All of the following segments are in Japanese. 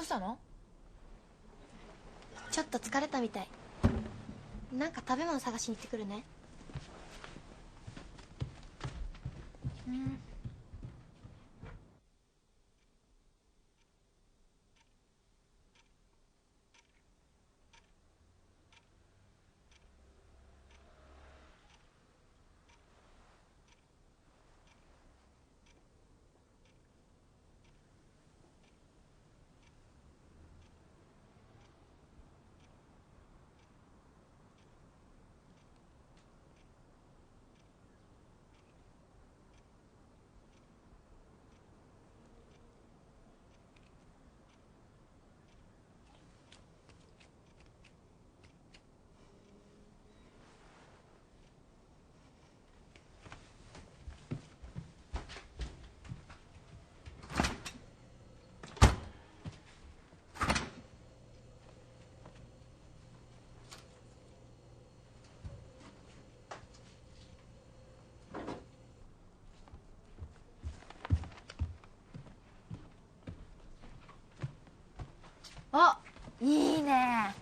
したの？ちょっと疲れたみたい。なんか食べ物探しに行ってくるね。あ、いいね。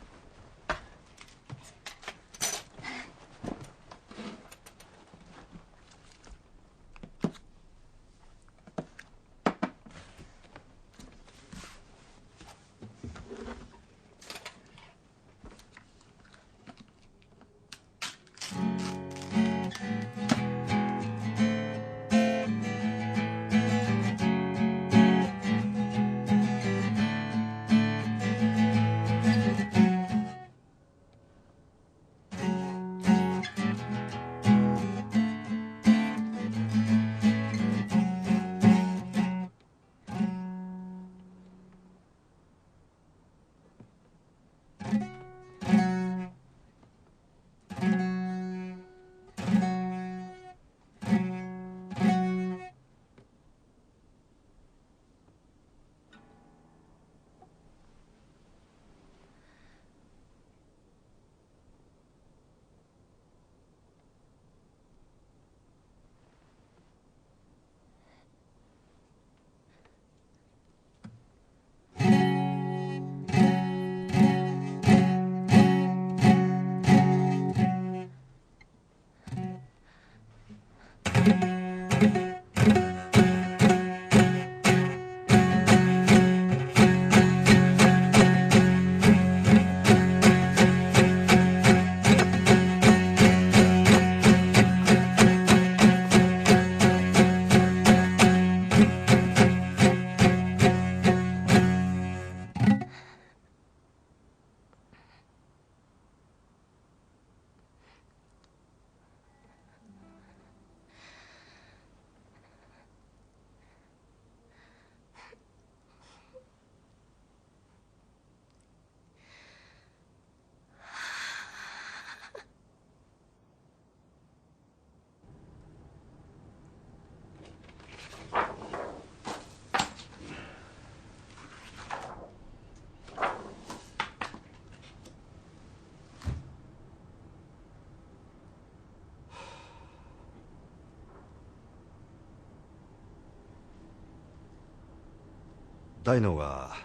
大脳が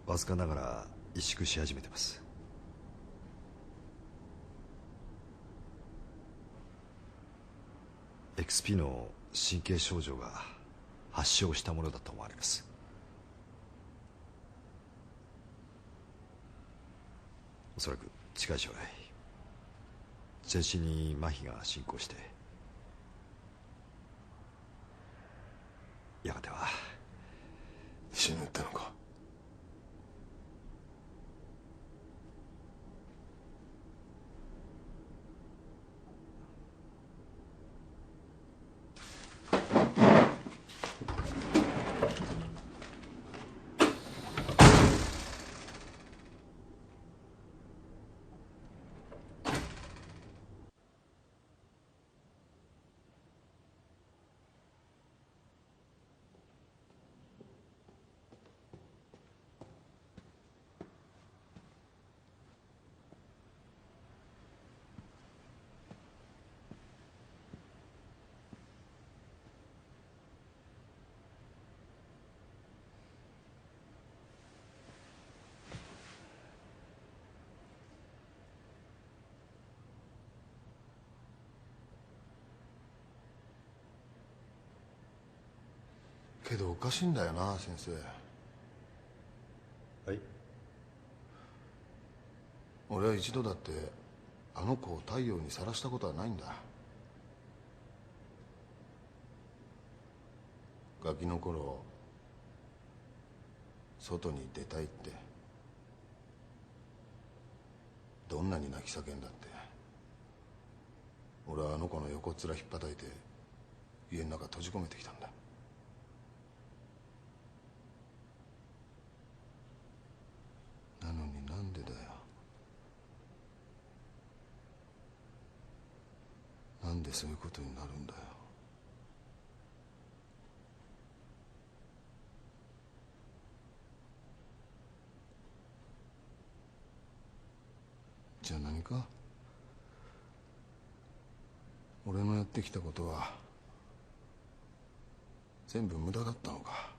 わずかながら萎縮し始めてます。XP の神経症状が発症したものだと思われます。おそらく近い将来全身に麻痺が進行してやがては死ぬってのか。けどおかしいんだよな先生。はい。俺は一度だってあの子を太陽にさらしたことはないんだ。ガキの頃外に出たいってどんなに泣き叫んだって俺はあの子の横っ面引っ叩いて家の中閉じ込めてきたんだ。なのになんでだよ。なんでそういうことになるんだよ。じゃあ何か俺のやってきたことは全部無駄だったのか。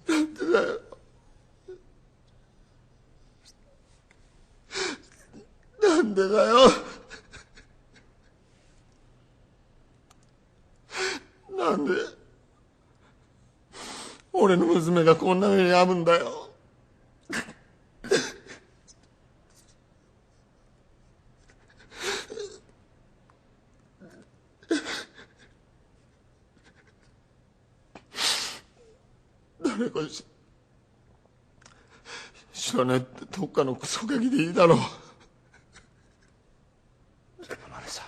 なんでだよ。なんでだよ。なんで俺の娘がこんな目に遭うんだよ。誰か知らねえってどっかのクソガキでいいだろう。天根さん。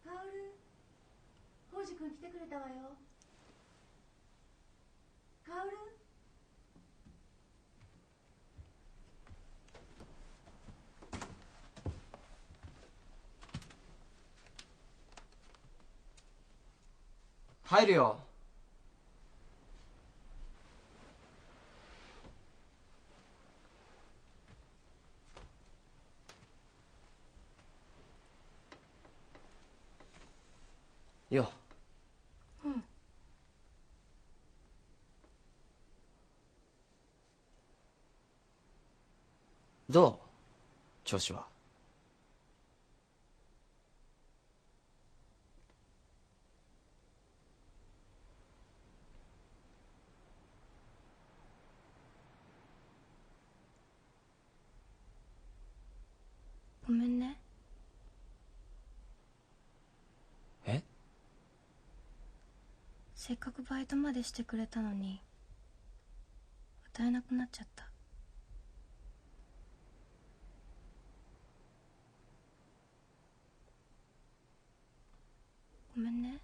カオル、浩二君来てくれたわよ。カオル。入るよ。よ。うん。どう調子は。ごめんね。え？せっかくバイトまでしてくれたのに歌えなくなっちゃった。ごめんね。